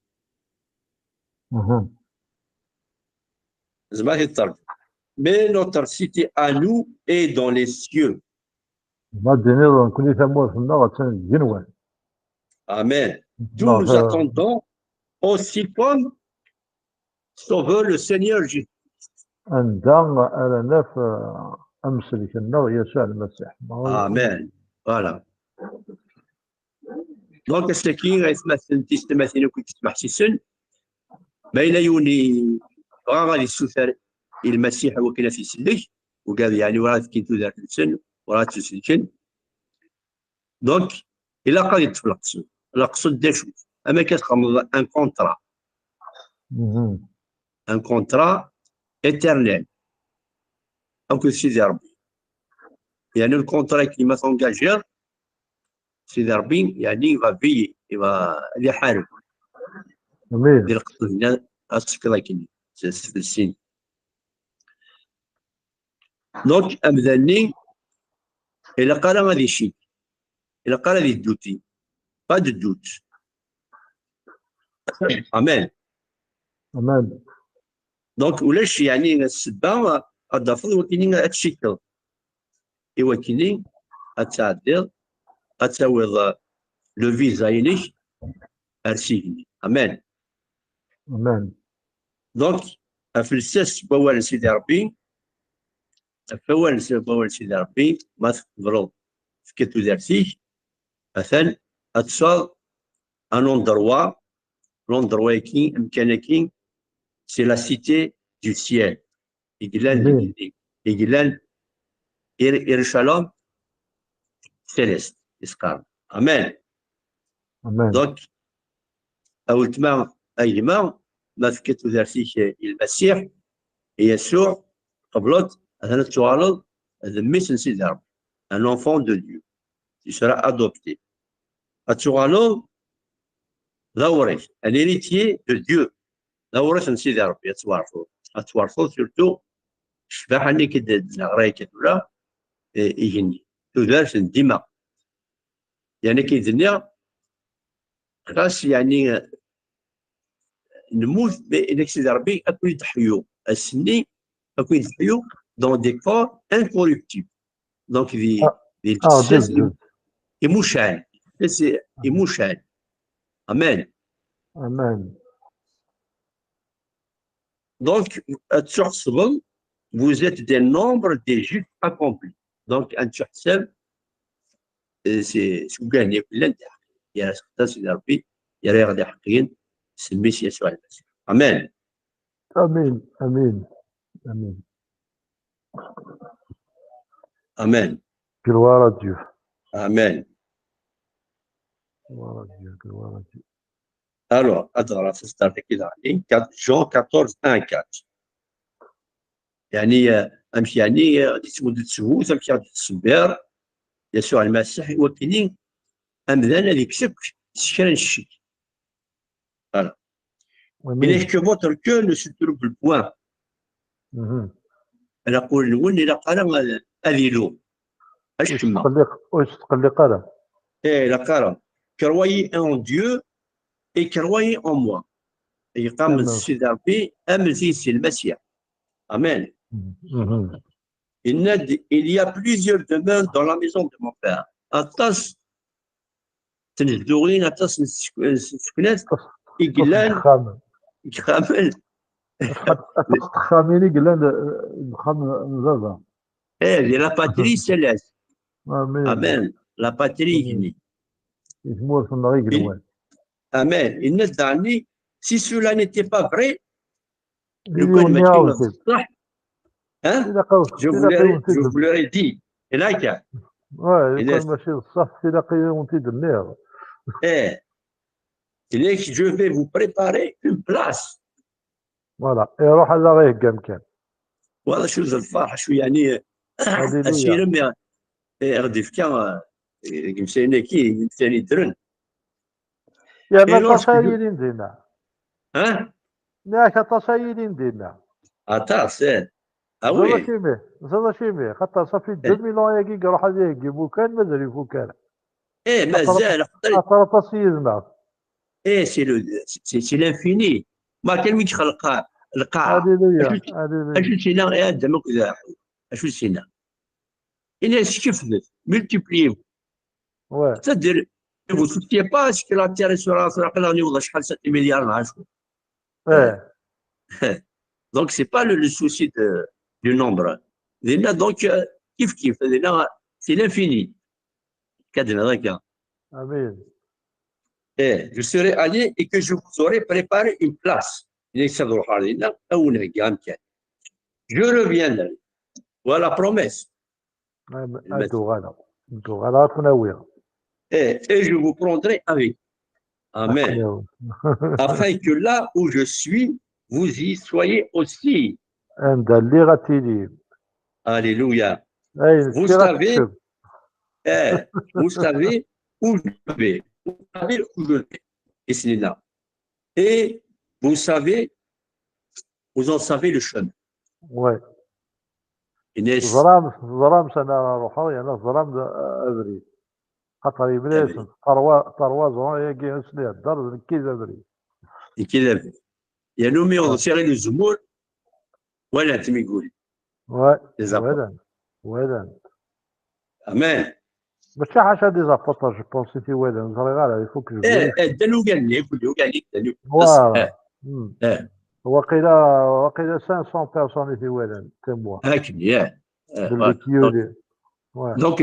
[SPEAKER 2] Mais notre cité à nous est dans les cieux. Amen. D'où nous attendons aussi comme sauveur, le Seigneur Jésus.
[SPEAKER 1] عندها أنا في أمسلك النوع يسوع المسيح.
[SPEAKER 2] Amen. Voilà. دونك السكين غيتمثل تيستماثيل كنت تسمح سيسن ما إلا يوني غادي يسوثر المسيح وكنا في سلك وقال يعني وراه كي تودر السن وراه تسلكن دونك إلا قاد يتفلقسو القصد داشو أما كتخمض ان كونترا ان كونترا éternel دونك سيدي ربي يعني الكونترا كيما تونجاجير سيدي ربي يعني يبغى في يبغى اللي يحارب
[SPEAKER 1] أمين.
[SPEAKER 2] ديال القصد هنا أسكلا كيني في السين دونك أمذني إلا قال غادي شي إلا قال غادي دوتي با دو دوت أمان
[SPEAKER 1] أمان.
[SPEAKER 2] دونك ولاش يعني السبة أضافل وكيني أتشكل إوا كيني أتعدل أتاوض لو فيزا إليك أرسيني أمان
[SPEAKER 1] أمان.
[SPEAKER 2] دونك أفلسس بوال سيدي ربي بوال سيدي ربي ما تقبلو في كتو دارتيك مثلا أتصال أن أندروا l'endroit qui مكانكي c'est la cité du ciel إجلال إيرشالوم سيليست إسقام أمان
[SPEAKER 1] أمان.
[SPEAKER 2] دونك أول تما أيما ما فكت ذاتيك المسيح يسوع قبلت هذا التوالد هذا ميسن سيدي ربي un enfant de Dieu qui sera adopté التوالد ذوريش un héritier de Dieu ذوريش سيدي ربي أتوارثو سورتو الشباح اللي كدنا غراي كتولا يجني تودارش ديما يعني كيدنيا خاص يعني نموت بانك سيدي ربي اكو يضحيو السني اكو يضحيو دون دي كور انكوريبتيبل دونك دي الجساس يموشان يموشان امان
[SPEAKER 1] أمان.
[SPEAKER 2] دونك تحسب vous êtes des nombres des justes accomplis donc ان تحسب سي شو كان ياكل انت يا سيدي ربي يا راه غادي حقين سميت يسوع المسيح امان
[SPEAKER 1] أمين. أمين. أمين.
[SPEAKER 2] امان
[SPEAKER 1] Gloire à Dieu.
[SPEAKER 2] امان
[SPEAKER 1] Gloire à Dieu. Gloire à Dieu.
[SPEAKER 2] alors ادرى في ستارت كذا يعني جون 14 1 4 يعني امشي يعني تمد تسوت امشي الصبير يسوع المسيح وكني امذان هذيك سكرا الشيك فوالا il est que votre cœur ne se trouble point انا اقول نقول الى قال هذه لو اش تما
[SPEAKER 1] واش تقلق انا
[SPEAKER 2] ايه لا قال croyez en Dieu et croyez en moi يقام السيد ربي امن في سي المسيح amen il y a plusieurs demeures dans la maison de mon père atas تنجدوغين atas سكنات يقلان يخامل
[SPEAKER 1] خاميني قلان نخام زازا
[SPEAKER 2] ايه لا باتري سيليست amen la patrie يجني
[SPEAKER 1] يسموه في النغي قلوان
[SPEAKER 2] amen الناس دعني si cela n'était pas vrai لو كان ماشي صح je vous l'aurais dit هناك
[SPEAKER 1] واه يكون ماشي صح في لاقي النير
[SPEAKER 2] ايه إليك je vais vous préparer une place
[SPEAKER 1] فوالا يروح على غير كان
[SPEAKER 2] والله شو الفرحه شو يعني السيرم غادي فكا كمسينا كي ثاني درن
[SPEAKER 1] يا ما تصايرين دينا
[SPEAKER 2] ها
[SPEAKER 1] ياك تصايرين دينا
[SPEAKER 2] اتاس وي
[SPEAKER 1] زاد شيمي خاطر صافي 2 مليون ياكي روح يجيبو كان مازال يفوكان
[SPEAKER 2] ايه مازال
[SPEAKER 1] خاطر تصيرنا
[SPEAKER 2] ايه سي لانفيني ما كان وين خلق القاعه اشو سينا يا دمك ذا اشو سينا إلا شكفت ملتيبليو تدير vous ne souciez pas ce que la Terre sera قلاني والله شحال 7 مليار مع شكون Donc, c'est pas le souci du nombre. Là, donc, kif, là, c'est l'infini.
[SPEAKER 1] Amen.
[SPEAKER 2] Et je serai allé et que je vous aurai préparé une place. Je reviendrai. Voilà la promesse. Et je vous prendrai avec. Amen. Afin que là où je suis, vous y soyez aussi. Alléluia. Vous savez, vous savez où je vais. Vous savez où je vais. Et c'est là. Et vous savez, vous en savez le chemin.
[SPEAKER 1] Ouais.
[SPEAKER 2] Inès.
[SPEAKER 1] ظلام سنة روحوية أنا ظلام أدري خاطر إبليس طروا زون يجي سنة الدار كيف أدري
[SPEAKER 2] كذا يا نومي وصير الزمور ولا تمي يقول
[SPEAKER 1] ولا
[SPEAKER 2] امان
[SPEAKER 1] ماشي حاجة دي زابوطا جو بونسي في ولا نزري غير يفوك جو
[SPEAKER 2] دانو قال لي دانو
[SPEAKER 1] وقيلا 500 بيرسون في ولا تموا
[SPEAKER 2] هكذا دونك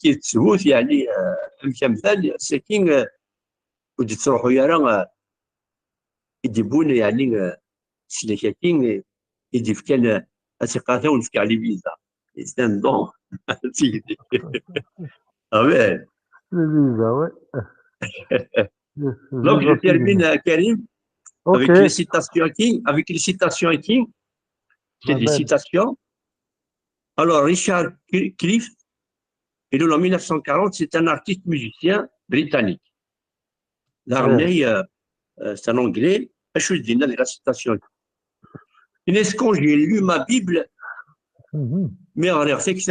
[SPEAKER 2] الثبوت يعني كمثال ساكين ودي تروحوا يا راه يديبون يعني شلاكين يدي كان ثقافه ونفك على فيزا استان دون amen donc je termine Karim avec les citations King c'est des citations. Alors Richard Cliff il est en 1940, c'est un artiste musicien britannique. C'est un anglais. Je dis la citation. Quand j'ai lu ma Bible, mais en réalité,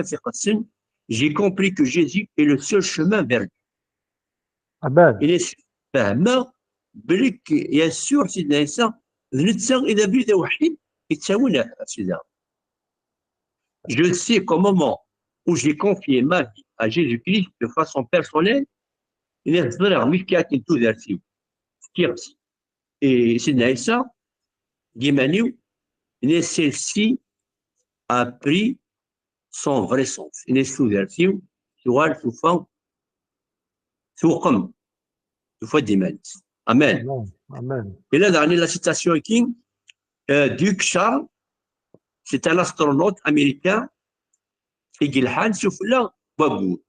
[SPEAKER 2] j'ai compris que Jésus est le seul chemin vers Dieu. Il est فهمنا بلي يا سور سيدنا عيسى الانسان اذا بدا وحيد يتساوي سيدنا. Je sais qu'au moment où j'ai confié ma vie à Jésus-Christ de façon personnelle, il est vrai مش كاتب تودرتي كيرس et سيدنا عيسى Guimaniou, celle-ci a pris son vrai sens. Il est sous-version, Amen.
[SPEAKER 1] Amen.
[SPEAKER 2] Et là, dans la citation King, Duc Charles, c'est un astronaute américain, et Gilhan Soufla Babou.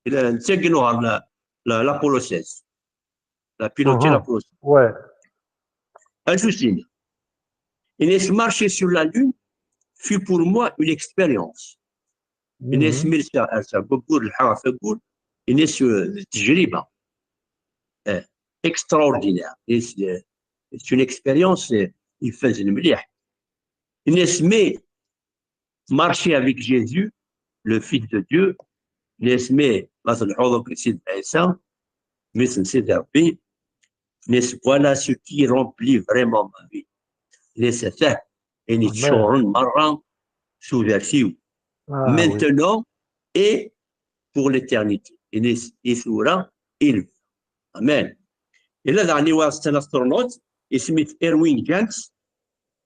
[SPEAKER 2] Il a l'Apollo 16, la piloté l'Apollo 16.
[SPEAKER 1] Ouais.
[SPEAKER 2] Un souci. Il est marché sur la Lune fut pour moi une expérience. الناس ملسا بقول الحرف أقول الناس تجربة extraordinaire. C'est une expérience يفاز المليح. الناس مي marcher avec Jésus, le Fils de Dieu, الناس مي مثل حوضك سيد عيسى مثل سيد ربي. الناس voilà ce qui remplit vraiment ma vie. الناس فهم يعني تشعرون مرة سوفيرسيو. Maintenant et pour l'éternité. Et sera élevé. Amen. Et là, dernier, c'est un astronaute, il s'appelle Erwin James,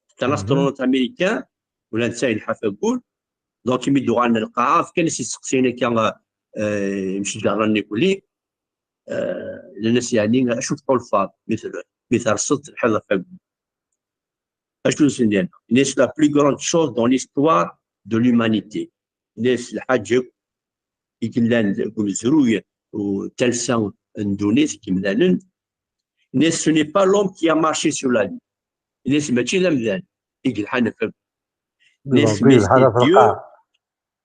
[SPEAKER 2] c'est un astronaute américain, ou l'un il حفاقول. Donc, il مدوا عنا القاعة كان يسقسينا كان يمشي جراني يقول لي الناس يعني اشوف الفاض مثل الصوت الحظ فاقول. اشوف سنين الناس la plus grande chose dans l'histoire de l'humanité. الناس الحاجة يقلان بمزروية وتلسان اندونيس كمدانن. الناس ce n'est pas l'homme qui a marché sur la lune. الناس ماشي لمدان يقل حنفك. الناس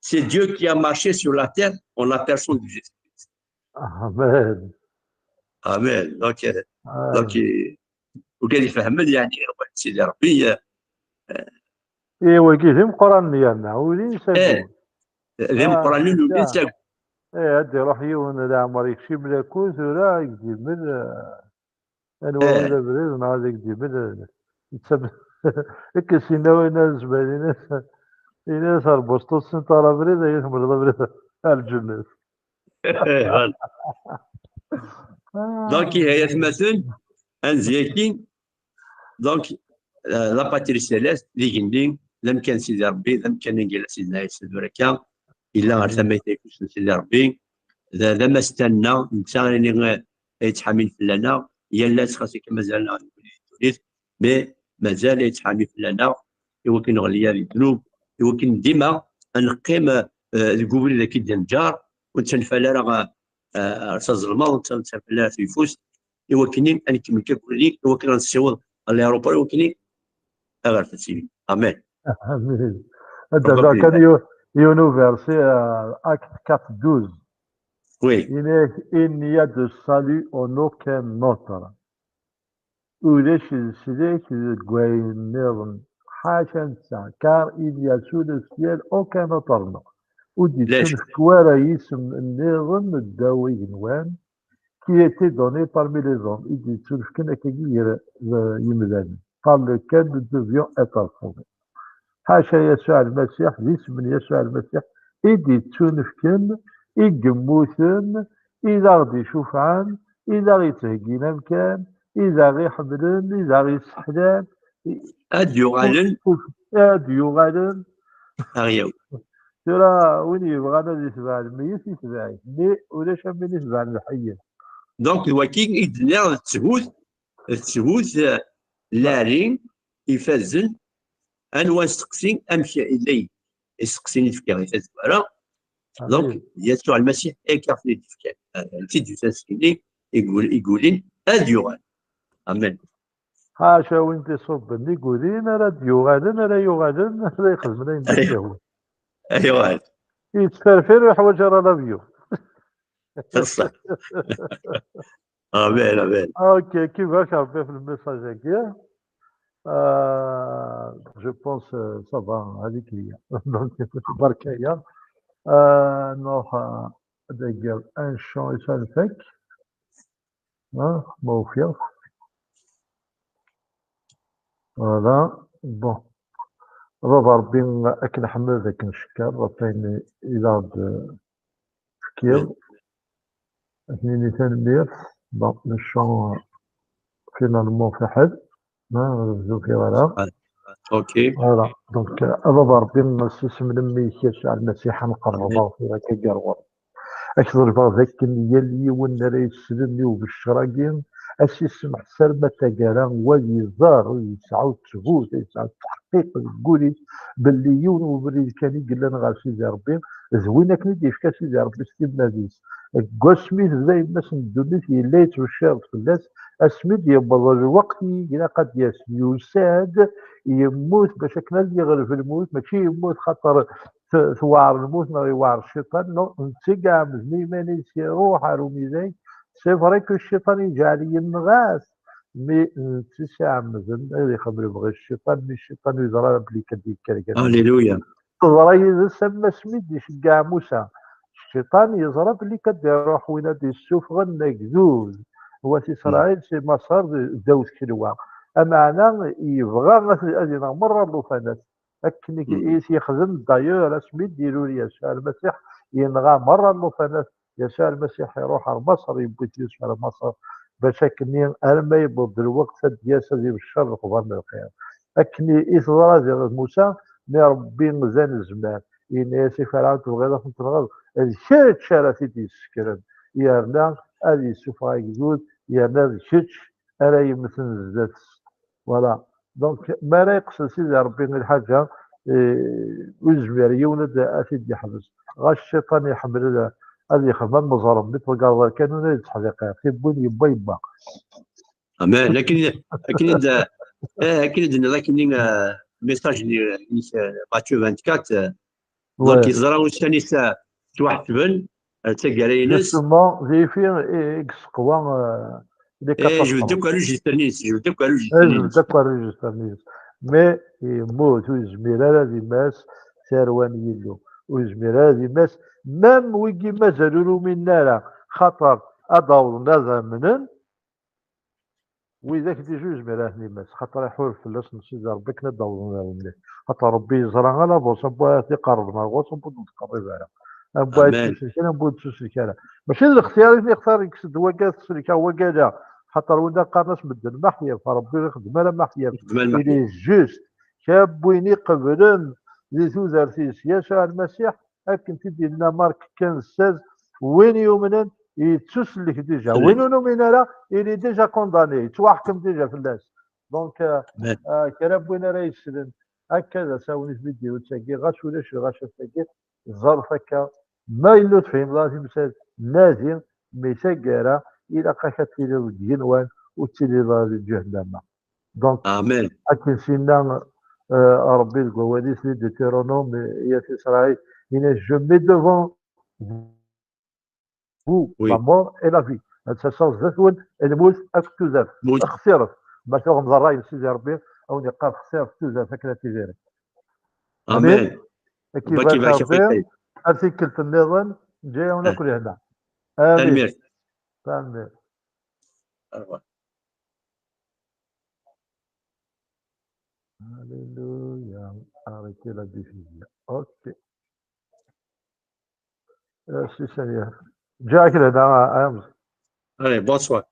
[SPEAKER 2] c'est Dieu qui a marché sur la terre en la personne de Jésus.
[SPEAKER 1] Amen.
[SPEAKER 2] Amen. Donc وكان يفهمني يعني سيدي ربي
[SPEAKER 1] ايوا كيفهم قران ديالنا ولين ساكون
[SPEAKER 2] ذي قران ولين ساكون
[SPEAKER 1] هادي روح يون لا عمر يكشي بلا كوز ولا يكذب من انواع ولا بريد نهار يكذب من يتسب كسينا وين زبالين الناس البوسطو السنطره بريد يثمر بريد الجنة.
[SPEAKER 2] دونك هي مثلا انزياكين دونك لاباتري سيليست اللي جندي لم كان سيدي ربي لم كان نقل سيدنا عيسى بركه الا غير ثم يتيكوس سيدي ربي ذا ما استنى انسان اللي يتحامل فلانا يلا خاصك مازال تونس مي مازال يتحامل فلانا يمكن غليا الذنوب يمكن ديما نقيم القبول ذاك الدنجار ونتنفلا راه الظلمه ونتنفلا في فوس يمكن ان كمل كل يمكن نسيو الاوروبا يمكن غير تسيبي امين
[SPEAKER 1] هذا كان يونيفرسي اكت 4:12
[SPEAKER 2] وي
[SPEAKER 1] il n'y a de salut en aucun autre وليش السليك الجوينيرن حاشا نسا كار il y a sous le ciel aucun autre nom ودي تنفكوارا يسم النيرن الداوي نوان qui était donné parmi les hommes ودي تنفكنا كي يمدان par lequel nous devions être sauvés حاشا يسوع المسيح اسم يسوع المسيح إدي تنفكن إجموثن إذا غدي شوفعان إذا غي تهجينا مكان إذا غي حملن إذا غي سحلان أد يغالن
[SPEAKER 2] أغيو
[SPEAKER 1] ترى وين يبغانا يتبع الميت يتبعي مي ولاش من يتبع الحي
[SPEAKER 2] دونك الوكيل إدنا التهوث لارين يفزن أنوا سقسين أمشي إلي يسقسيني تفكير يتزوارا دونك يسوع المسيح كيعرفني تفكير التيد يسقسيني يقولين أد يغال أمين
[SPEAKER 1] حاشا وين تصب يقولين راه يغالن راه يغالن راه يخدمنا ينديروا
[SPEAKER 2] ايوا
[SPEAKER 1] يتفرفر ويحوج راه لافيو
[SPEAKER 2] صح امين
[SPEAKER 1] اوكي كيفاش ربي في الميساج هكايا جو بونس صافا هذيك هي دونك برك هي نروح ندير ان شون يسالفك موفيا فوالا بون بابا ربي كنحمد ذاك نشكر ربي إلى تفكير اثنين تنمير دونك نشون فينالمون في حد ما نبدو في غيرها
[SPEAKER 2] اوكي
[SPEAKER 1] فوالا دونك بابا ربي نسيسم لمي يسوع المسيح نقربا في هكا كاروار أكثر بعض ذاك يلي ونرى يسلمني وبالشراقين أسيسمع سلمة تقالا ولي زار يسعود تفوت يسعود تحقيق يقولي باللي يون وباللي كان يقول لنا غير سيدي ربي زوينة كني ديفكا سيدي ربي ستيبنا ديس قسميت زي الناس ندوني في الليت والشارط في الناس اسميت يبغى الوقت إلى قد يساد يموت باش كنا اللي غير في الموت ماشي يموت خاطر ثوار الموت ما يوار الشيطان نو نتيقع مزني ماني روح روميزي سي فري كو الشيطان يجعل ينغاس مي تسع مزن اللي خبر يبغي الشيطان مي الشيطان يزرع بلي كديك
[SPEAKER 2] هللويا
[SPEAKER 1] تزرع سما سميت يشجع موسى الشيطان يزرع بلي كديروح وين دي السوف غنكذوز هو سي اسرائيل سي مسار داوس كلوا اما انا يبغى غادي مره اللوفانات هكني يخزن دايور اسمي ديروا لي يسوع المسيح ينغى مره اللوفانات يسوع المسيح يروح على مصر يبغي يسوع على مصر باش هكني انا ما يبغض الوقت ديال ديال الشر قبل من الخير هكني إصرار ديال موسى مي ربي مزال الزمان إن سي فرعون تبغي تنغض الشات شارتي تيسكرن يرنا هذه السفرة يقول يرنا الشتش أنا يمثل الزات فوالا دونك ما لا يقصد سيدي ربي الحاجه وزمير يولد اسيد يحبس غا الشيطان يحمل هذه يخدم المزارم مثل كانوا ناس حقيقه يبون يبا يبا
[SPEAKER 2] امان لكن لكن ميساج اللي ماتيو 24 دونك يزراو ثاني ساعه توحدبن تاكارينس
[SPEAKER 1] جوستومون زي فين اكس قوا
[SPEAKER 2] جبدوك ريجسترنيس
[SPEAKER 1] مي يموت ويزمير هذه ماس ثروان يلو ويزمير هذه ماس مام ويجي مازالو من نارا خاطر ادور نازا منن وإذا كنتي جوج مراهني ماس خاطر يحول فلاس نسيت ربي كنا دور نارا خاطر ربي يزرع على بوص بوا تقربنا غوص بوا نتقرب على بوا تسلك انا بوا تسلك انا ماشي الاختيار اللي يختار يكسد وكا تسلك هو كذا خاطر ولا قارناش بدل محيا فربي يخدم على محيا
[SPEAKER 2] خدمة المحيا.
[SPEAKER 1] إلي جوست شاب وين يقبلن لي زوزارتيس يسوع المسيح أكن تدي لنا مارك 15 وين يؤمنن يتسلك ديجا وين نؤمن لا إلي ديجا كونداني يتوحكم ديجا في الناس دونك كلام وين راه يسلم هكذا ساوني في فيديو تاكي غاش ولا شي غاش تاكي الظرف هكا ما يلو تفهم لازم نازل ميساكارا الى قاكا تيلي دينوان وتيلي لازم جهنم دونك
[SPEAKER 2] امين.
[SPEAKER 1] اكن سينا ربي القواديس لي ديتيرونوم يا في اسرائيل إن جو مي دوفون vous, la mort et la vie. هاد الشخص زاتون الموت اكتوزاف خسيرف باش رغم الراي سيدي ربي او نقاط خسيرف توزاف هكذا تيجيري
[SPEAKER 2] امين.
[SPEAKER 1] كيفاش ربي ارتكل في النظام جاي وناكل هنا امين امين. Alléluia. Arrêtez la diffusion. Ok. C'est Seigneur. Jack, là,
[SPEAKER 2] allez, bonsoir.